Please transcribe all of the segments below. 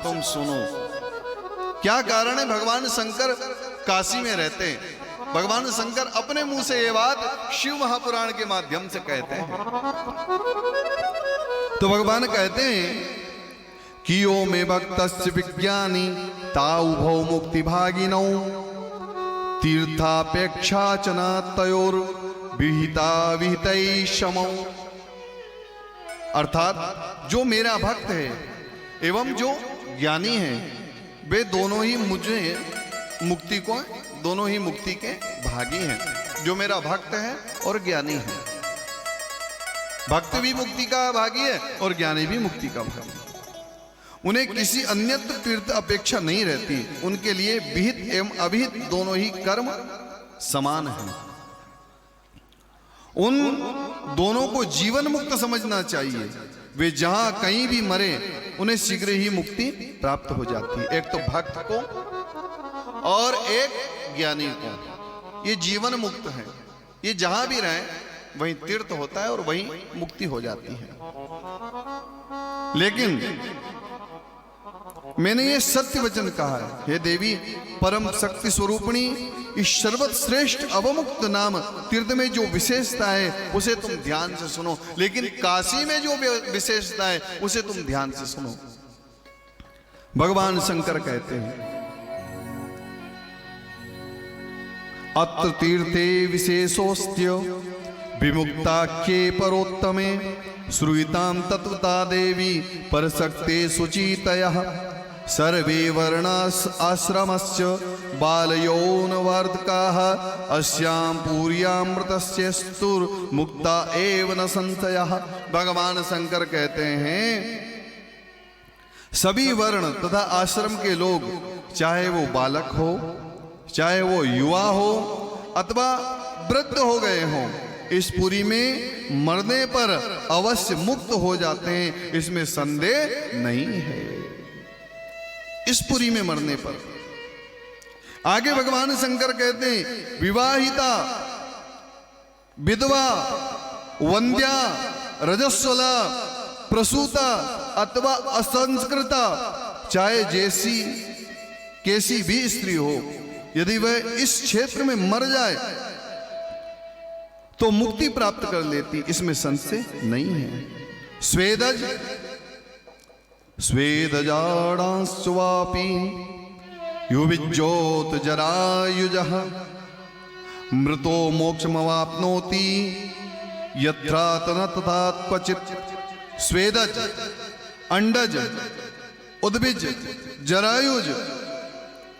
तुम सुनो। क्या कारण है? भगवान शंकर काशी में रहते हैं। भगवान शंकर अपने मुंह से ये बात शिव महापुराण के माध्यम से कहते हैं। तो भगवान कहते हैं कि यो में भक्तस्य विज्ञानी ताउभौ मुक्ति भागिनौ तीर्थापेक्षा चना तयोर विहिता विहितै शमौ। अर्थात जो मेरा भक्त है एवं जो ज्ञानी है वे दोनों ही मुझे मुक्ति को दोनों ही मुक्ति के भागी हैं। जो मेरा भक्त है और ज्ञानी है, भक्त भी मुक्ति का भागी है और ज्ञानी भी मुक्ति का भागी है। उन्हें किसी अन्यत्र तीर्थ अपेक्षा नहीं रहती। उनके लिए विहित एवं अभिहित दोनों ही कर्म समान हैं। उन दोनों को जीवन मुक्त समझना चाहिए। वे जहां कहीं भी मरे उन्हें शीघ्र ही मुक्ति प्राप्त हो जाती है। एक तो भक्त को और एक ज्ञानी को, ये जीवन मुक्त है। ये जहां भी रहे वहीं तीर्थ होता है और वहीं मुक्ति हो जाती है। लेकिन मैंने ये सत्य वचन कहा है, हे देवी परम शक्ति स्वरूपिणी, इस सर्वश्रेष्ठ अवमुक्त नाम तीर्थ में जो विशेषता है उसे तुम ध्यान से सुनो। लेकिन काशी में जो विशेषता है उसे तुम ध्यान से सुनो। भगवान शंकर कहते हैं अत्र तीर्थे विशेषोस्त्य विमुक्ताख्ये परोत्तमे श्रूयतां तत्वता देवी परशक्ते सुचितयः सर्वे वर्णास आश्रमस्य बालयौनवर्धकाः अस्यां पूर्यामृतस्य स्तुर्मुक्ता एव न संशयः। भगवान शंकर कहते हैं सभी वर्ण तथा आश्रम के लोग, चाहे वो बालक हो, चाहे वो युवा हो अथवा वृद्ध हो गए हों, इस पुरी में मरने पर अवश्य मुक्त हो जाते हैं। इसमें संदेह नहीं है। इस पुरी में मरने पर। आगे भगवान शंकर कहते हैं विवाहिता, विधवा, वंद्या, रजस्वला, प्रसूता अथवा असंस्कृता, चाहे जैसी कैसी भी स्त्री हो, यदि वह इस क्षेत्र में मर जाए तो मुक्ति प्राप्त कर लेती। इसमें संशय नहीं है। स्वेदज स्वेदजाडांस्वापि युविज्योत जरायुजः मृतो मोक्षमवाप्नोति यत्रा तथा क्वचित्। स्वेदज, अंडज, उद्भिज, जरायुज,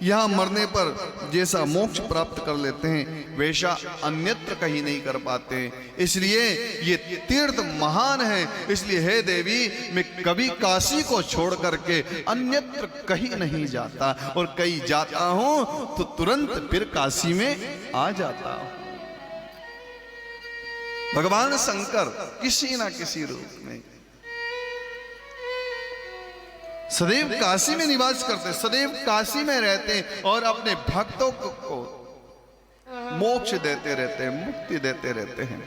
यहां मरने पर जैसा मोक्ष प्राप्त कर लेते हैं वैसा अन्यत्र कहीं नहीं कर पाते। इसलिए ये तीर्थ महान है। इसलिए हे देवी मैं कभी काशी को छोड़ करके अन्यत्र कहीं नहीं जाता, और कहीं जाता हूं तो तुरंत फिर काशी में आ जाता हूं। भगवान शंकर किसी ना किसी रूप में सदैव काशी में निवास करते, सदैव काशी में रहते हैं और अपने भक्तों को मोक्ष देते रहते हैं, मुक्ति देते रहते हैं।